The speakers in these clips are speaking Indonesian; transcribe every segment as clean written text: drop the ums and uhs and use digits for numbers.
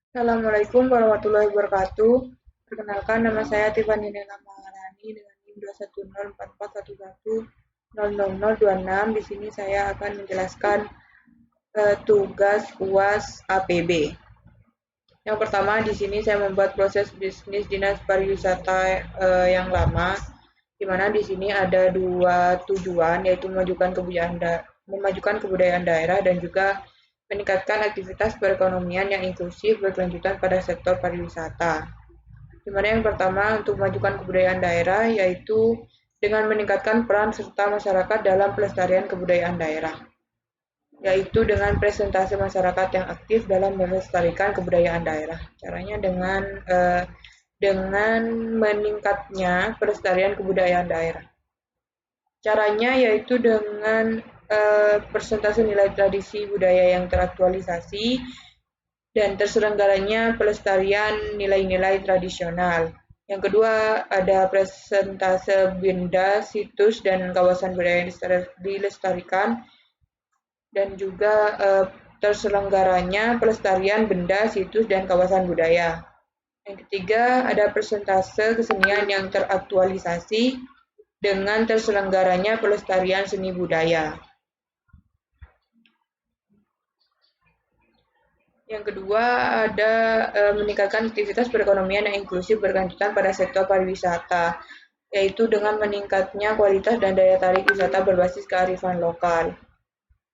Assalamualaikum warahmatullahi wabarakatuh. Perkenalkan, nama saya Tiffany Nela Maharani dengan NIM 2104411000026. Di sini saya akan menjelaskan tugas UAS APB. Yang pertama, di sini saya membuat proses bisnis dinas pariwisata yang lama, di mana di sini ada dua tujuan, yaitu memajukan kebudayaan daerah dan juga meningkatkan aktivitas perekonomian yang inklusif berkelanjutan pada sektor pariwisata. Di mana yang pertama untuk memajukan kebudayaan daerah, yaitu dengan meningkatkan peran serta masyarakat dalam pelestarian kebudayaan daerah, yaitu dengan presentasi masyarakat yang aktif dalam melestarikan kebudayaan daerah. Caranya dengan meningkatnya pelestarian kebudayaan daerah. Caranya yaitu dengan persentase nilai tradisi budaya yang teraktualisasi dan terselenggaranya pelestarian nilai-nilai tradisional. Yang kedua, ada presentase benda, situs, dan kawasan budaya yang dilestarikan, dan juga terselenggaranya pelestarian benda, situs, dan kawasan budaya. Yang ketiga, ada persentase kesenian yang teraktualisasi dengan terselenggaranya pelestarian seni budaya. Yang kedua, ada meningkatkan aktivitas perekonomian yang inklusif berkelanjutan pada sektor pariwisata, yaitu dengan meningkatnya kualitas dan daya tarik wisata berbasis kearifan lokal.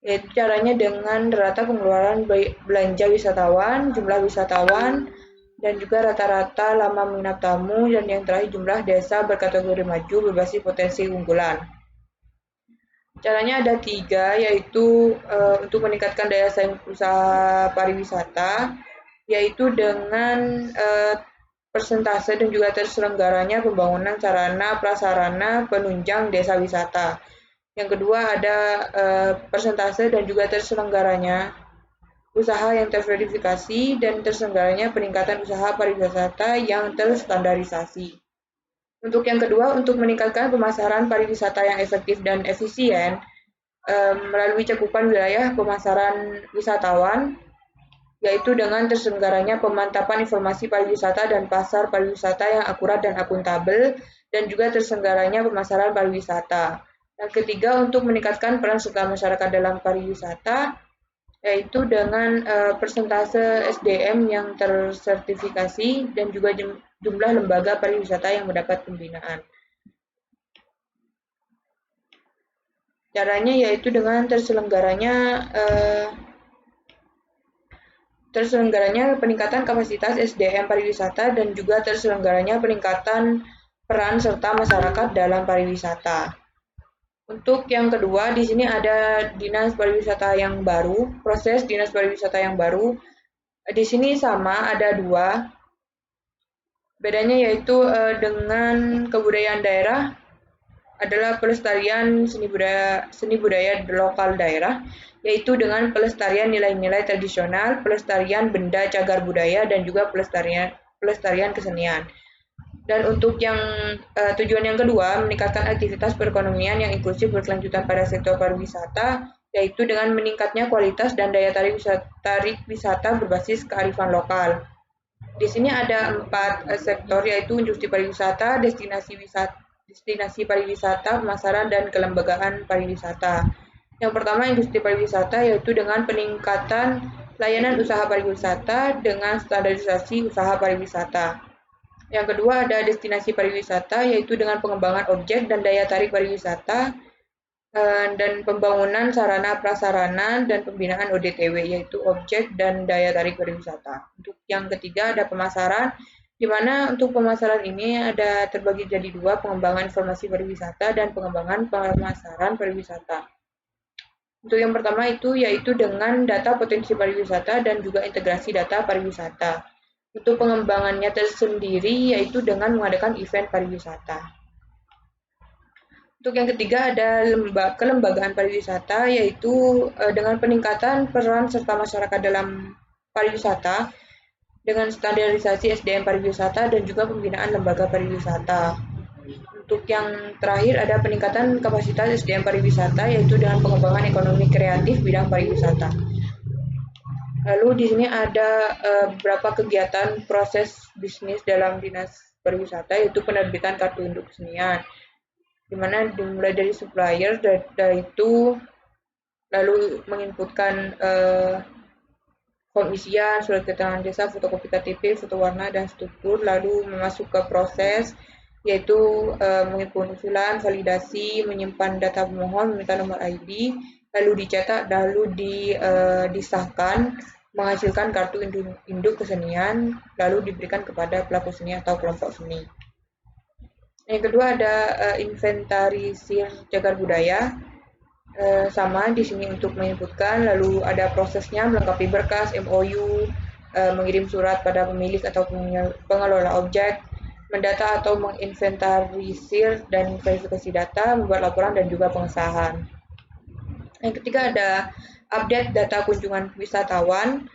Yaitu caranya dengan rata pengeluaran belanja wisatawan, jumlah wisatawan, dan juga rata-rata lama minat tamu, dan yang terakhir jumlah desa berkategori maju berbasis potensi unggulan. Caranya ada tiga, yaitu untuk meningkatkan daya saing usaha pariwisata, yaitu dengan persentase dan juga terselenggaranya pembangunan sarana prasarana penunjang desa wisata. Yang kedua ada persentase dan juga terselenggaranya usaha yang terverifikasi dan terselenggaranya peningkatan usaha pariwisata yang terstandarisasi. Untuk yang kedua, untuk meningkatkan pemasaran pariwisata yang efektif dan efisien melalui cakupan wilayah pemasaran wisatawan, yaitu dengan terselenggaranya pemantapan informasi pariwisata dan pasar pariwisata yang akurat dan akuntabel, dan juga terselenggaranya pemasaran pariwisata. Yang ketiga, untuk meningkatkan peran serta masyarakat dalam pariwisata, yaitu dengan persentase SDM yang tersertifikasi dan juga jumlah lembaga pariwisata yang mendapat pembinaan. Caranya yaitu dengan terselenggaranya peningkatan kapasitas SDM pariwisata dan juga terselenggaranya peningkatan peran serta masyarakat dalam pariwisata. Untuk yang kedua, di sini ada dinas pariwisata yang baru, proses dinas pariwisata yang baru. Di sini sama, ada dua. Bedanya yaitu dengan kebudayaan daerah adalah pelestarian seni budaya lokal daerah, yaitu dengan pelestarian nilai-nilai tradisional, pelestarian benda cagar budaya, dan juga pelestarian kesenian. Dan untuk yang tujuan yang kedua, meningkatkan aktivitas perekonomian yang inklusif berkelanjutan pada sektor pariwisata, yaitu dengan meningkatnya kualitas dan daya tarik wisata berbasis kearifan lokal. Di sini ada 4 sektor, yaitu industri pariwisata, destinasi pariwisata, pemasaran, dan kelembagaan pariwisata. Yang pertama, industri pariwisata, yaitu dengan peningkatan layanan usaha pariwisata dengan standarisasi usaha pariwisata. Yang kedua ada destinasi pariwisata, yaitu dengan pengembangan objek dan daya tarik pariwisata dan pembangunan sarana prasarana dan pembinaan ODTW, yaitu objek dan daya tarik pariwisata. Untuk yang ketiga ada pemasaran, di mana untuk pemasaran ini ada terbagi jadi dua, pengembangan informasi pariwisata dan pengembangan pemasaran pariwisata. Untuk yang pertama itu yaitu dengan data potensi pariwisata dan juga integrasi data pariwisata. Untuk pengembangannya tersendiri yaitu dengan mengadakan event pariwisata. Untuk yang ketiga ada kelembagaan pariwisata, yaitu dengan peningkatan peran serta masyarakat dalam pariwisata dengan standarisasi SDM pariwisata dan juga pembinaan lembaga pariwisata. Untuk yang terakhir ada peningkatan kapasitas SDM pariwisata, yaitu dengan pengembangan ekonomi kreatif bidang pariwisata. Lalu di sini ada beberapa kegiatan proses bisnis dalam dinas pariwisata, yaitu penerbitan kartu induk kesenian, di mana dimulai dari supplier, dari itu lalu menginputkan form isian, surat keterangan desa, fotokopi KTP, foto warna, dan struktur, lalu masuk ke proses, yaitu menginput usulan, validasi, menyimpan data pemohon, meminta nomor ID, lalu dicetak, lalu disahkan, menghasilkan kartu induk kesenian, lalu diberikan kepada pelaku seni atau kelompok seni. Yang kedua ada inventarisir cagar budaya. Sama di sini untuk menyebutkan, lalu ada prosesnya melengkapi berkas, MOU, mengirim surat pada pemilik atau pengelola objek, mendata atau menginventarisir dan verifikasi data, membuat laporan dan juga pengesahan. Yang ketiga ada update data kunjungan wisatawan,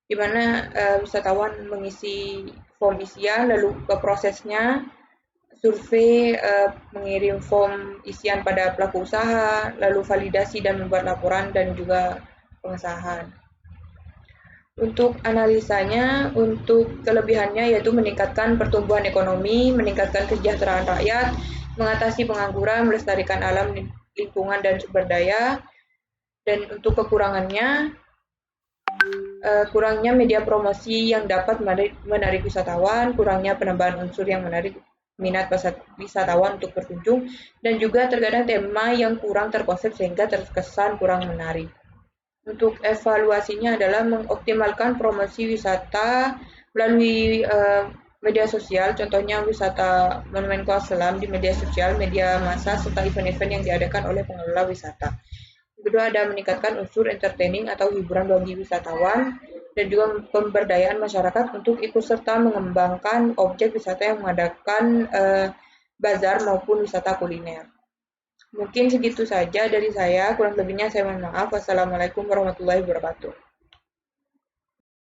di mana wisatawan mengisi form isian, lalu ke prosesnya, survei, mengirim form isian pada pelaku usaha, lalu validasi dan membuat laporan dan juga pengesahan. Untuk analisanya, untuk kelebihannya yaitu meningkatkan pertumbuhan ekonomi, meningkatkan kesejahteraan rakyat, mengatasi pengangguran, melestarikan alam, lingkungan, dan sumber daya. Dan untuk kekurangannya, kurangnya media promosi yang dapat menarik wisatawan, kurangnya penambahan unsur yang menarik minat wisatawan untuk berkunjung, dan juga terkadang tema yang kurang terkonsep sehingga terkesan kurang menarik. Untuk evaluasinya adalah mengoptimalkan promosi wisata melalui media sosial, contohnya wisata Monumen Kuala Selam di media sosial, media massa, serta event-event yang diadakan oleh pengelola wisata. Kedua ada meningkatkan unsur entertaining atau hiburan bagi wisatawan, dan juga pemberdayaan masyarakat untuk ikut serta mengembangkan objek wisata yang mengadakan bazar maupun wisata kuliner. Mungkin segitu saja dari saya, kurang lebihnya saya mohon maaf. Wassalamualaikum warahmatullahi wabarakatuh.